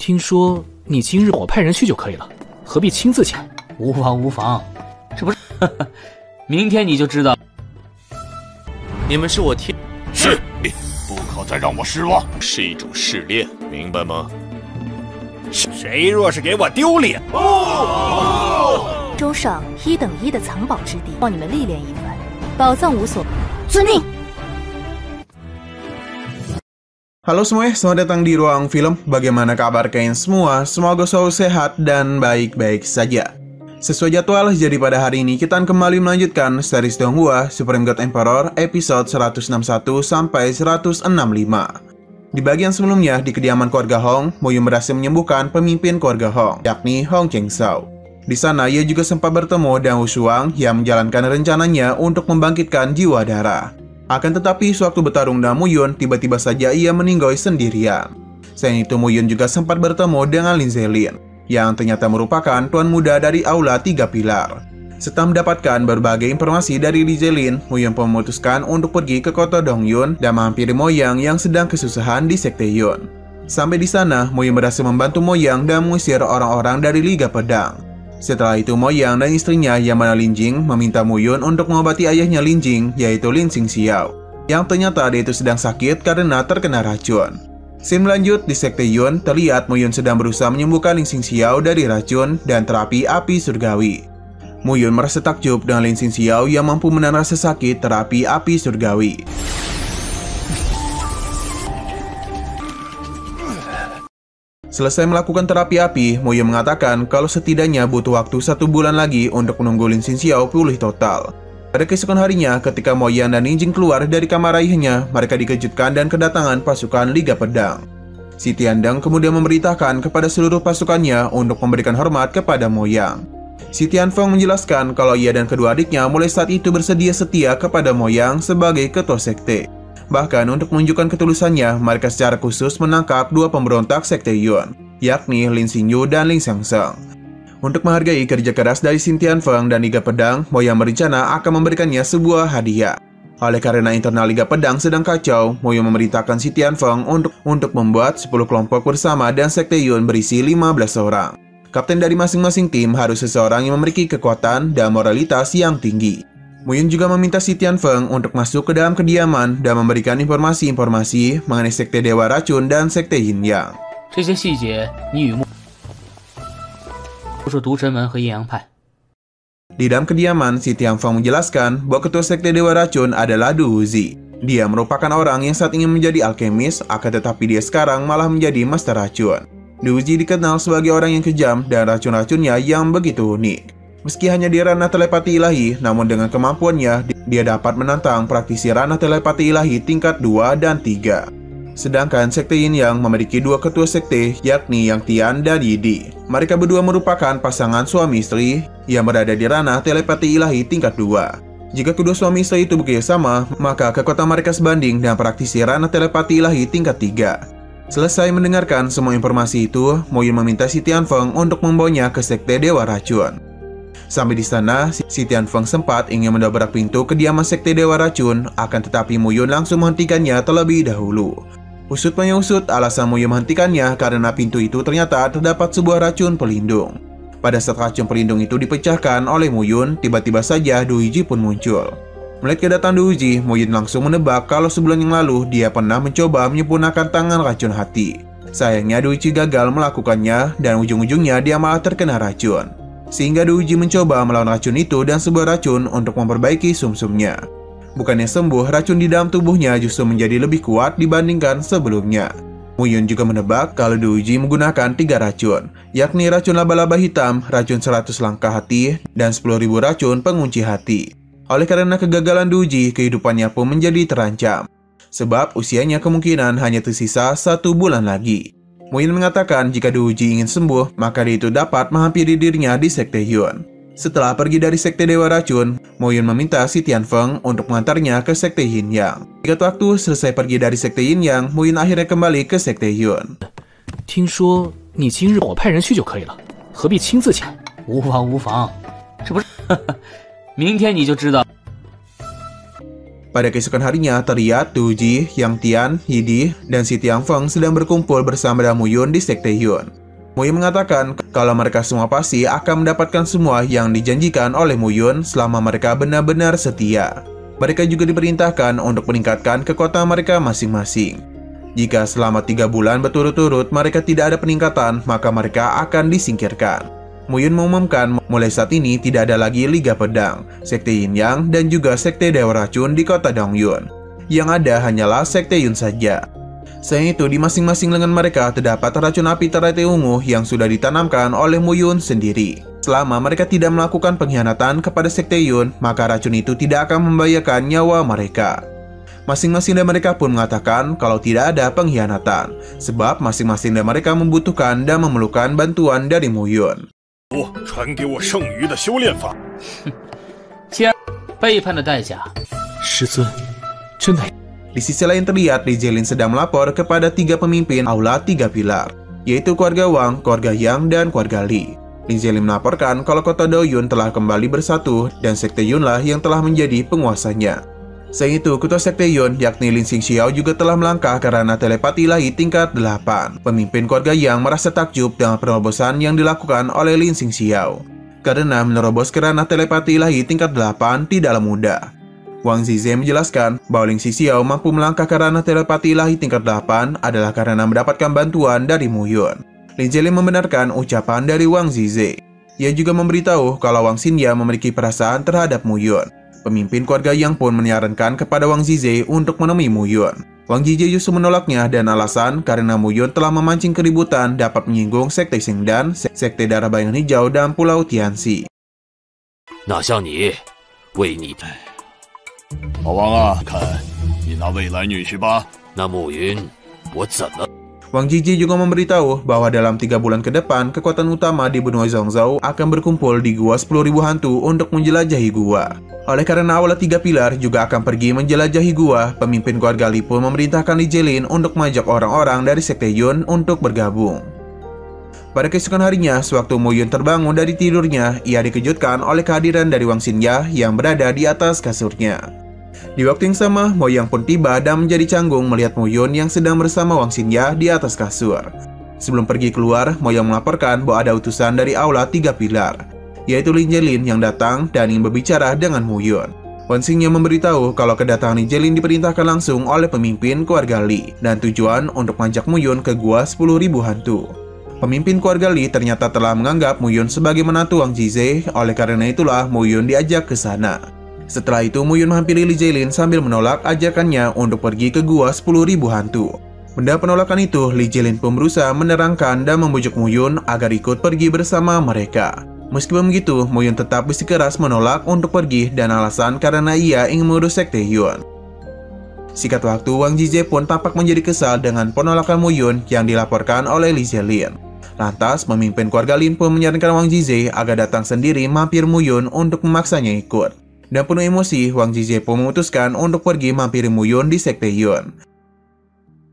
听说你今日我派人去就可以了，何必亲自前？无妨无妨，这不是明天你就知道。你们是我天是，不可再让我失望。是一种试炼，明白吗？谁若是给我丢脸，州上1等1的藏宝之地，望你们历练一番。宝藏无所。遵命。Halo semuanya, selamat datang di Ruang Film. Bagaimana kabar kalian semua? Semoga selalu sehat dan baik-baik saja. Sesuai jadwal, jadi pada hari ini kita akan kembali melanjutkan series Donghua Supreme God Emperor episode 161 sampai 165. Di bagian sebelumnya, di kediaman keluarga Hong, Mo Yun berhasil menyembuhkan pemimpin keluarga Hong, yakni Hong Cheng-sao. Di sana, ia juga sempat bertemu dengan Wu Shuang yang menjalankan rencananya untuk membangkitkan jiwa darah. Akan tetapi, sewaktu bertarung dengan Mo Yun, tiba-tiba saja ia meninggoy sendirian. Selain itu, Mo Yun juga sempat bertemu dengan Lin Zelin, yang ternyata merupakan tuan muda dari Aula Tiga Pilar. Setelah mendapatkan berbagai informasi dari Lin Zelin, Mo Yun pun memutuskan untuk pergi ke kota Dongyun dan menghampiri Mo Yang yang sedang kesusahan di Sekte Yun. Sampai di sana, Mo Yun berhasil membantu Mo Yang dan mengusir orang-orang dari Liga Pedang. Setelah itu, Mo Yang dan istrinya yang bernama Lin Jing meminta Mo Yun untuk mengobati ayahnya Lin Jing, yaitu Lin Xingxiao, yang ternyata dia itu sedang sakit karena terkena racun. Scene lanjut di Sekte Yun, terlihat Mo Yun sedang berusaha menyembuhkan Lin Xingxiao dari racun dan terapi api surgawi. Mo Yun merasa takjub dengan Lin Xingxiao yang mampu menahan rasa sakit terapi api surgawi. Selesai melakukan terapi api, Mo Yun mengatakan kalau setidaknya butuh waktu 1 bulan lagi untuk menunggu Lin Xingxiao pulih total. Pada keesokan harinya, ketika Mo Yan dan Lin Jing keluar dari kamar ayahnya, mereka dikejutkan dan kedatangan pasukan Liga Pedang. Si Tiandeng kemudian memberitakan kepada seluruh pasukannya untuk memberikan hormat kepada Mo Yang. Si Tianfeng menjelaskan kalau ia dan kedua adiknya mulai saat itu bersedia setia kepada Mo Yang sebagai ketua sekte. Bahkan untuk menunjukkan ketulusannya, mereka secara khusus menangkap 2 pemberontak Sekte Yun, yakni Lin Xingyu dan Lin Xiangsheng. Untuk menghargai kerja keras dari Xin Tianfeng dan Liga Pedang, Mo Yang berencana akan memberikannya sebuah hadiah. Oleh karena internal Liga Pedang sedang kacau, Mo Yang memerintahkan Xin Tianfeng untuk membuat 10 kelompok bersama dan Sekte Yun berisi 15 orang. Kapten dari masing-masing tim harus seseorang yang memiliki kekuatan dan moralitas yang tinggi. Mo Yun juga meminta Si Tianfeng untuk masuk ke dalam kediaman dan memberikan informasi-informasi mengenai Sekte Dewa Racun dan Sekte Yin Yang. 这些细节你与都是毒神门和阴阳派。 Di dalam kediaman, Si Tianfeng menjelaskan bahwa ketua Sekte Dewa Racun adalah Du Wuzi. Dia merupakan orang yang saat ingin menjadi alkemis, akan tetapi dia sekarang malah menjadi master racun. Du Wuzi dikenal sebagai orang yang kejam dan racun-racunnya yang begitu unik. Meski hanya di ranah telepati ilahi, namun dengan kemampuannya, dia dapat menantang praktisi ranah telepati ilahi tingkat 2 dan 3. Sedangkan Sekte Yin Yang memiliki 2 ketua sekte, yakni Yang Tian dan Yidi. Mereka berdua merupakan pasangan suami istri yang berada di ranah telepati ilahi tingkat 2. Jika kedua suami istri itu bekerjasama, maka kekuatan mereka sebanding dengan praktisi ranah telepati ilahi tingkat 3. Selesai mendengarkan semua informasi itu, Mo Yun meminta Si Tianfeng untuk membawanya ke Sekte Dewa Racun. Sampai di sana, Si Tianfeng sempat ingin mendobrak pintu kediaman Sekte Dewa Racun, akan tetapi Mo Yun langsung menghentikannya terlebih dahulu. Usut punya usut, alasan Mo Yun menghentikannya karena pintu itu ternyata terdapat sebuah racun pelindung. Pada saat racun pelindung itu dipecahkan oleh Mo Yun, tiba-tiba saja Du Yiji pun muncul. Melihat kedatangan Du Yiji, Mo Yun langsung menebak kalau sebulan yang lalu dia pernah mencoba menyempurnakan tangan racun hati. Sayangnya Du Yiji gagal melakukannya dan ujung-ujungnya dia malah terkena racun. Sehingga Du Yiji mencoba melawan racun itu dan sebuah racun untuk memperbaiki sumsumnya. Bukannya sembuh, racun di dalam tubuhnya justru menjadi lebih kuat dibandingkan sebelumnya. Mo Yun juga menebak kalau Du Yiji menggunakan 3 racun, yakni racun laba-laba hitam, racun 100 langkah hati, dan 10.000 racun pengunci hati. Oleh karena kegagalan Du Yiji, kehidupannya pun menjadi terancam. Sebab usianya kemungkinan hanya tersisa 1 bulan lagi. Mo Yun mengatakan jika Du Yiji ingin sembuh, maka dia itu dapat menghampiri dirinya di Sekte Yun. Setelah pergi dari Sekte Dewa Racun, Mo Yun meminta Si Tianfeng untuk mengantarnya ke Sekte Yin Yang. Jika waktu selesai pergi dari Sekte Yin Yang, Mo Yun akhirnya kembali ke Sekte Yun. 听说你今日我派人去就可以了，何必亲自前？无妨无妨，这不是明天你就知道。Pada keesokan harinya, terlihat Tu Ji, Yang Tian, Yidi, dan Si Tianfeng sedang berkumpul bersama dengan Mu Yun di Sekte Yun. Mu Yun mengatakan kalau mereka semua pasti akan mendapatkan semua yang dijanjikan oleh Mu Yun selama mereka benar-benar setia. Mereka juga diperintahkan untuk meningkatkan kekuatan mereka masing-masing. Jika selama 3 bulan berturut-turut mereka tidak ada peningkatan, maka mereka akan disingkirkan. Mu Yun mengumumkan mulai saat ini tidak ada lagi Liga Pedang, Sekte Yin Yang, dan juga Sekte Dewa Racun di kota Dongyun. Yang ada hanyalah Sekte Yun saja. Selain itu, di masing-masing lengan mereka terdapat racun api teratai ungu yang sudah ditanamkan oleh Mu Yun sendiri. Selama mereka tidak melakukan pengkhianatan kepada Sekte Yun, maka racun itu tidak akan membahayakan nyawa mereka. Masing-masing dari mereka pun mengatakan kalau tidak ada pengkhianatan, sebab masing-masing dari mereka membutuhkan dan memerlukan bantuan dari Mu Yun. 传给我剩余的修炼法。既然背叛的代价，师尊，真的。 Di sisi lain terlihat Li Jielin sedang melapor kepada 3 pemimpin Aula 3 Pilar, yaitu keluarga Wang, keluarga Yang, dan keluarga Li. Li Jielin melaporkan kalau kota Dongyun telah kembali bersatu dan Sekte Yunlah yang telah menjadi penguasanya. Selain itu, ketua Sekte Yun yakni Lin Xingxiao juga telah melangkah karena telepati ilahi tingkat 8. Pemimpin keluarga Yang merasa takjub dengan penerobosan yang dilakukan oleh Lin Xingxiao. Karena menerobos kerana telepati ilahi tingkat 8 tidaklah mudah. Wang Zize menjelaskan bahwa Lin Xingxiao mampu melangkah kerana telepati ilahi tingkat 8 adalah karena mendapatkan bantuan dari Mu Yun. Li Jielin membenarkan ucapan dari Wang Zize. Ia juga memberitahu kalau Wang Xinya memiliki perasaan terhadap Mu Yun. Pemimpin keluarga Yang pun menyarankan kepada Wang Zize untuk menemui Mu Yun. Wang Zize justru menolaknya dan alasan karena Mu Yun telah memancing keributan dapat menyinggung Sekte Xingdan, Sekte Darah Bayangan Hijau, dan Pulau Tianxi. 哪像你，为你，老王啊，看你那未来女婿吧。那暮云，我怎么？ Wang Zize juga memberitahu bahwa dalam 3 bulan ke depan, kekuatan utama di benua Zhongzhou akan berkumpul di Gua 10.000 Hantu untuk menjelajahi gua. Oleh karena Aula 3 Pilar juga akan pergi menjelajahi gua, pemimpin keluarga Li pun memerintahkan Li Jielin untuk mengajak orang-orang dari Sekte Yun untuk bergabung. Pada keesokan harinya, sewaktu Mu Yun terbangun dari tidurnya, ia dikejutkan oleh kehadiran dari Wang Xinya yang berada di atas kasurnya. Di waktu yang sama, Mo Yang pun tiba dan menjadi canggung melihat Mu Yun yang sedang bersama Wang Xinya di atas kasur. Sebelum pergi keluar, Mo Yang melaporkan bahwa ada utusan dari Aula 3 Pilar, yaitu Li Jielin yang datang dan ingin berbicara dengan Mu Yun. Wang Xinya memberitahu kalau kedatangan Li Jielin diperintahkan langsung oleh pemimpin keluarga Li dan tujuan untuk mengajak Mu Yun ke Gua 10.000 Hantu. Pemimpin keluarga Li ternyata telah menganggap Mu Yun sebagai menantu Wang Zize, oleh karena itulah Mu Yun diajak ke sana. Setelah itu, Mu Yun menghampiri Li Jielin sambil menolak ajakannya untuk pergi ke Gua 10.000 Hantu. Mendapat penolakan itu, Li Jielin pun berusaha menerangkan dan membujuk Mu Yun agar ikut pergi bersama mereka. Meskipun begitu, Mu Yun tetap bersikeras menolak untuk pergi dan alasan karena ia ingin mengurus Sekte Yun. Singkat waktu, Wang Zize pun tampak menjadi kesal dengan penolakan Mu Yun yang dilaporkan oleh Li Jielin. Lantas, pemimpin keluarga Lin pun menyarankan Wang Zize agar datang sendiri mampir Mu Yun untuk memaksanya ikut. Dan penuh emosi, Wang Zize pun memutuskan untuk pergi mampiri Mu Yun di Sekte Yun.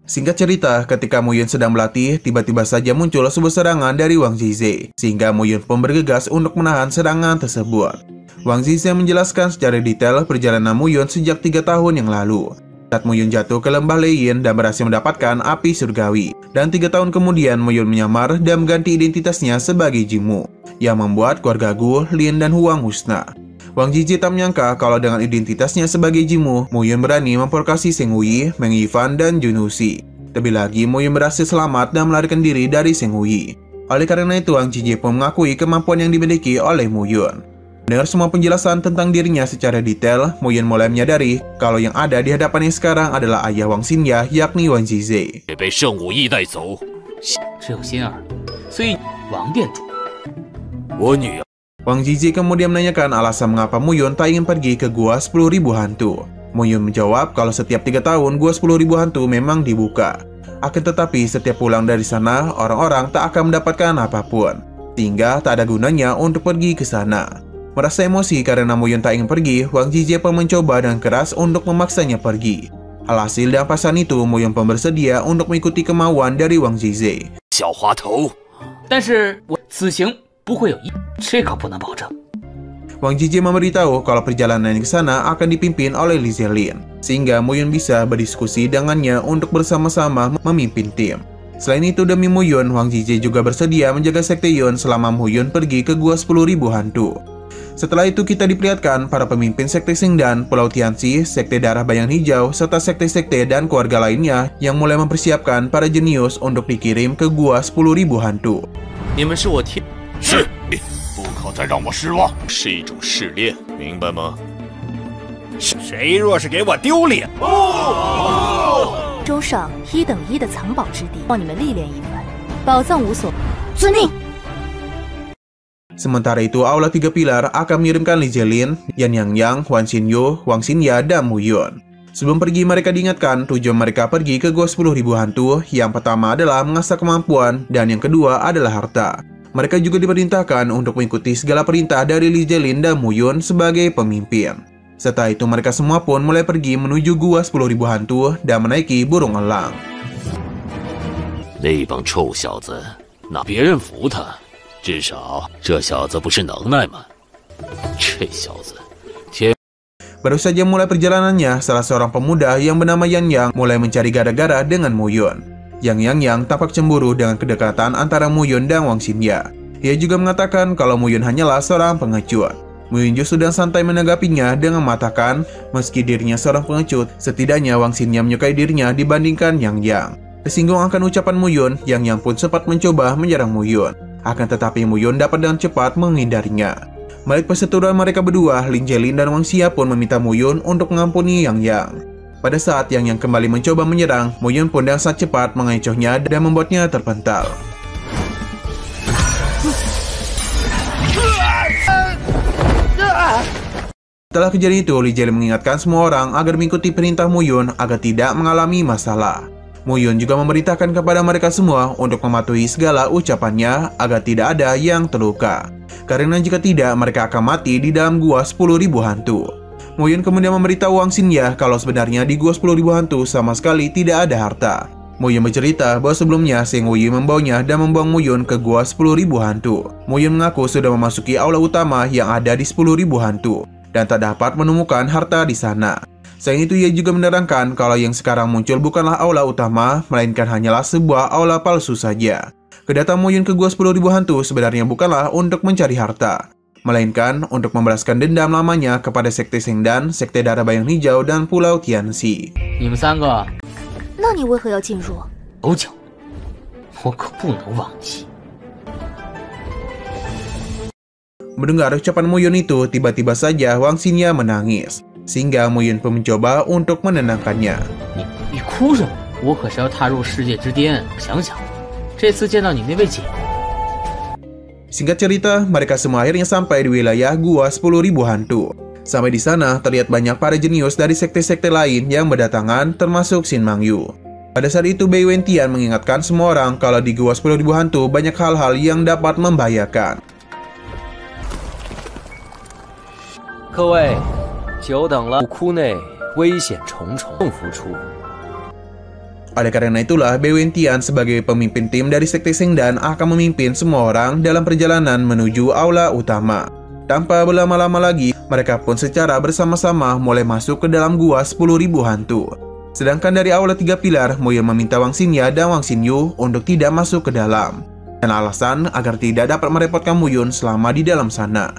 Singkat cerita, ketika Mu Yun sedang berlatih, tiba-tiba saja muncul sebuah serangan dari Wang Zize, sehingga Mu Yun pun bergegas untuk menahan serangan tersebut. Wang Zize menjelaskan secara detail perjalanan Mu Yun sejak 3 tahun yang lalu. Saat Mu Yun jatuh ke lembah Leyin dan berhasil mendapatkan api surgawi. Dan 3 tahun kemudian Mu Yun menyamar dan mengganti identitasnya sebagai Jimu, yang membuat keluarga Gu, Lin, dan Huang musnah. Wang Zize tak menyangka kalau dengan identitasnya sebagai Jimu, Mu Yun berani memprovokasi Seng Hui, Meng Yifan, dan Jun Wuxi. Terlebih lagi, Mu Yun berhasil selamat dan melarikan diri dari Seng Hui. Oleh karena itu, Wang Zize pun mengakui kemampuan yang dimiliki oleh Mu Yun. Mendengar semua penjelasan tentang dirinya secara detail, Mu Yun mulai menyadari kalau yang ada di hadapannya sekarang adalah ayah Wang Xinya, yakni Wang Zize. 也被圣武义带走。只有心儿，所以王店主。我女儿， Wang Zize kemudian menanyakan alasan mengapa Mu Yun tak ingin pergi ke Gua 10.000 Hantu. Mu Yun menjawab kalau setiap 3 tahun Gua 10.000 Hantu memang dibuka. Akan tetapi setiap pulang dari sana, orang-orang tak akan mendapatkan apapun, sehingga tak ada gunanya untuk pergi ke sana. Merasa emosi karena Mu Yun tak ingin pergi, Wang Zize pun mencoba dengan keras untuk memaksanya pergi. Alhasil dalam pasan itu, Mu Yun pun bersedia untuk mengikuti kemauan dari Wang Zize. 小滑头，但是我此行不会有这可不能保证。Wang Jie memberitahu kalau perjalanan ke sana akan dipimpin oleh Li Zielin, sehingga Mu Yun bisa berdiskusi dengannya untuk bersama-sama memimpin tim. Selain itu, demi Mu Yun, Wang Jie juga bersedia menjaga Sekte Yun selama Mu Yun pergi ke Gua 10.000 Hantu. Setelah itu kita diperlihatkan para pemimpin Sekte Xingdan, Pulau Tianxi, Sekte Darah Bayang Hijau, serta sekte-sekte dan keluarga lainnya yang mulai mempersiapkan para jenius untuk dikirim ke Gua 10.000 Hantu. 你们是我天，是，不可再让我失望，是一种试炼，明白吗？谁若是给我丢脸，州上1等1的藏宝之地，望你们历练一番。宝藏无所，遵命。 Sementara itu, Aula Tiga Pilar akan mengirimkan Li Zielin, Yan Yangyang, Wan Xinyu, Wang Xinya, dan Mu Yun. Sebelum pergi, mereka diingatkan tujuan mereka pergi ke Gua 10.000 Hantu. Yang pertama adalah mengasah kemampuan, dan yang kedua adalah harta. Mereka juga diperintahkan untuk mengikuti segala perintah dari Li Zielin dan Mu Yun sebagai pemimpin. Setelah itu, mereka semua pun mulai pergi menuju Gua 10.000 Hantu dan menaiki burung elang. 那帮臭小子，那别人服他，至少这小子不是能耐吗？这小子，天。 Baru saja mulai perjalanannya, salah seorang pemuda yang bernama Yan Yang mulai mencari gara-gara dengan Mu Yun. Yang tampak cemburu dengan kedekatan antara Mu Yun dan Wang Xinya. Ia juga mengatakan kalau Mu Yun hanyalah seorang pengecut. Mu Yun justru sedang santai menanggapinya dengan mengatakan meski dirinya seorang pengecut, setidaknya Wang Xinya menyukai dirinya dibandingkan Yang. Tersinggung akan ucapan Mu Yun, Yang pun sempat mencoba menyerang Mu Yun. Akan tetapi Mu Yun dapat dengan cepat menghindarinya. Balik perseteruan mereka berdua, Li Zielin dan Wang Xia pun meminta Mu Yun untuk mengampuni Yang. Pada saat Yang kembali mencoba menyerang, Mu Yun pun dengan sangat cepat mengecohnya dan membuatnya terpental. Setelah kejadian itu, Li Zielin mengingatkan semua orang agar mengikuti perintah Mu Yun agar tidak mengalami masalah. Mu Yun juga memerintahkan kepada mereka semua untuk mematuhi segala ucapannya agar tidak ada yang terluka. Karena jika tidak, mereka akan mati di dalam Gua 10.000 Hantu. Mu Yun kemudian memberitahu Wang Xinya kalau sebenarnya di Gua 10.000 Hantu sama sekali tidak ada harta. Mu Yun bercerita bahwa sebelumnya Seng Wuyi membawanya dan membuang Mu Yun ke Gua 10.000 Hantu. Mu Yun mengaku sudah memasuki aula utama yang ada di 10.000 Hantu dan tak dapat menemukan harta di sana. Selain itu, ia juga menerangkan kalau yang sekarang muncul bukanlah aula utama, melainkan hanyalah sebuah aula palsu saja. Kedatangan Mu Yun ke Gua 10.000 Hantu sebenarnya bukanlah untuk mencari harta, melainkan untuk membalaskan dendam lamanya kepada Sekte Xingdan, Sekte Darah Bayang Hijau, dan Pulau Tianxi. 你们3个，那你为何要进入？有奖，我可不能忘记。 Mendengar ucapan Mu Yun itu, tiba-tiba saja Wang Xinya menangis, sehingga Mu Yun pun mencoba untuk menenangkannya. 你哭什么？我可是要踏入世界之巅，想想，这次见到你那位姐。 Singkat cerita, mereka semua akhirnya sampai di wilayah Gua 10.000 Hantu. Sampai di sana, terlihat banyak para jenius dari sekte-sekte lain yang berdatangan, termasuk Xin Mangyu. Pada saat itu, Bei Wentian mengingatkan semua orang kalau di Gua 10.000 Hantu banyak hal-hal yang dapat membahayakan. 各位，久等了。窟内危险重重，更浮出。 Oleh karena itulah, Bei Wentian sebagai pemimpin tim dari Sekte Xingdan akan memimpin semua orang dalam perjalanan menuju aula utama. Tanpa berlama-lama lagi, mereka pun secara bersama-sama mulai masuk ke dalam Gua 10.000 Hantu. Sedangkan dari aula Tiga Pilar, Mu Yun meminta Wang Xinya dan Wang Xinyu untuk tidak masuk ke dalam, dan alasan agar tidak dapat merepotkan Mu Yun selama di dalam sana.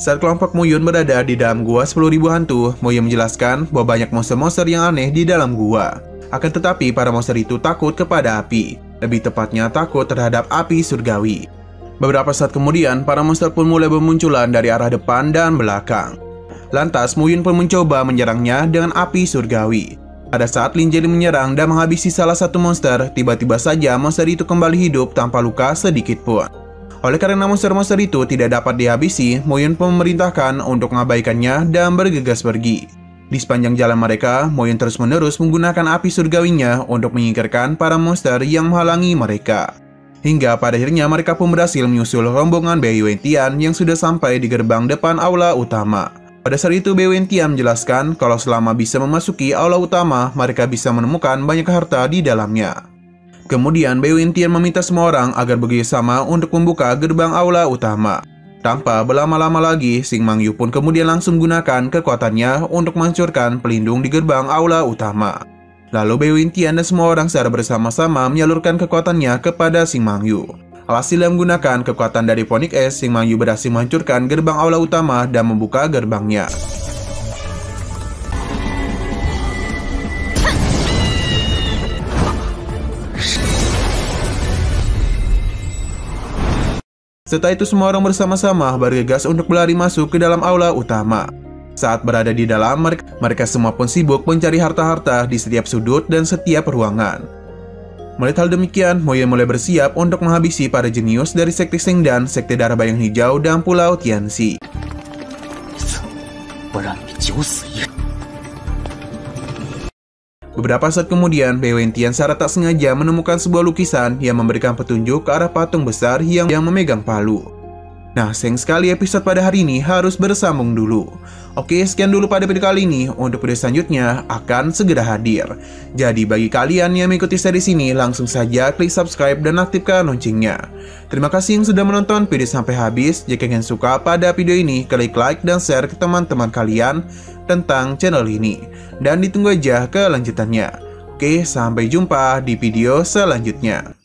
Saat kelompok Mu Yun berada di dalam Gua 10.000 Hantu, Mu Yun menjelaskan bahwa banyak monster-monster yang aneh di dalam gua. Akan tetapi, para monster itu takut kepada api. Lebih tepatnya, takut terhadap api surgawi. Beberapa saat kemudian, para monster pun mulai bermunculan dari arah depan dan belakang. Lantas, Mu Yun pun mencoba menyerangnya dengan api surgawi. Pada saat Lin Zielin menyerang dan menghabisi salah satu monster, tiba-tiba saja monster itu kembali hidup tanpa luka sedikit pun. Oleh karena monster-monster itu tidak dapat dihabisi, Mu Yun pun memerintahkan untuk mengabaikannya dan bergegas pergi. Di sepanjang jalan mereka, Mu Yun terus-menerus menggunakan api surgawinya untuk menyingkirkan para monster yang menghalangi mereka. Hingga pada akhirnya mereka pun berhasil menyusul rombongan Bei Wentian yang sudah sampai di gerbang depan aula utama. Pada saat itu, Bei Wentian menjelaskan kalau selama bisa memasuki aula utama, mereka bisa menemukan banyak harta di dalamnya. Kemudian, Bei Wentian meminta semua orang agar bekerjasama untuk membuka gerbang aula utama. Tanpa berlama-lama lagi, Xing Mangyu pun kemudian langsung gunakan kekuatannya untuk menghancurkan pelindung di gerbang aula utama. Lalu Bei Wintian dan semua orang secara bersama-sama menyalurkan kekuatannya kepada Xing Mangyu. Alhasil dengan menggunakan kekuatan dari Phoenix S, Xing Mangyu berhasil menghancurkan gerbang aula utama dan membuka gerbangnya. Setelah itu semua orang bersama-sama bergegas untuk berlari masuk ke dalam aula utama. Saat berada di dalam, mereka semua pun sibuk mencari harta-harta di setiap sudut dan setiap ruangan. Melihat hal demikian, Moye mulai bersiap untuk menghabisi para jenius dari Sekte Shengdan, Sekte Darah Bayang Hijau, dan Pulau Tianxi. Beberapa saat kemudian, Bei Wintian secara tak sengaja menemukan sebuah lukisan yang memberikan petunjuk ke arah patung besar yang memegang palu. Nah, sayang sekali episode pada hari ini harus bersambung dulu. Oke, sekian dulu pada video kali ini. Untuk video selanjutnya akan segera hadir. Jadi bagi kalian yang mengikuti series ini, langsung saja klik subscribe dan aktifkan loncengnya. Terima kasih yang sudah menonton video sampai habis. Jika kalian suka pada video ini, klik like dan share ke teman-teman kalian tentang channel ini. Dan ditunggu aja kelanjutannya. Oke, sampai jumpa di video selanjutnya.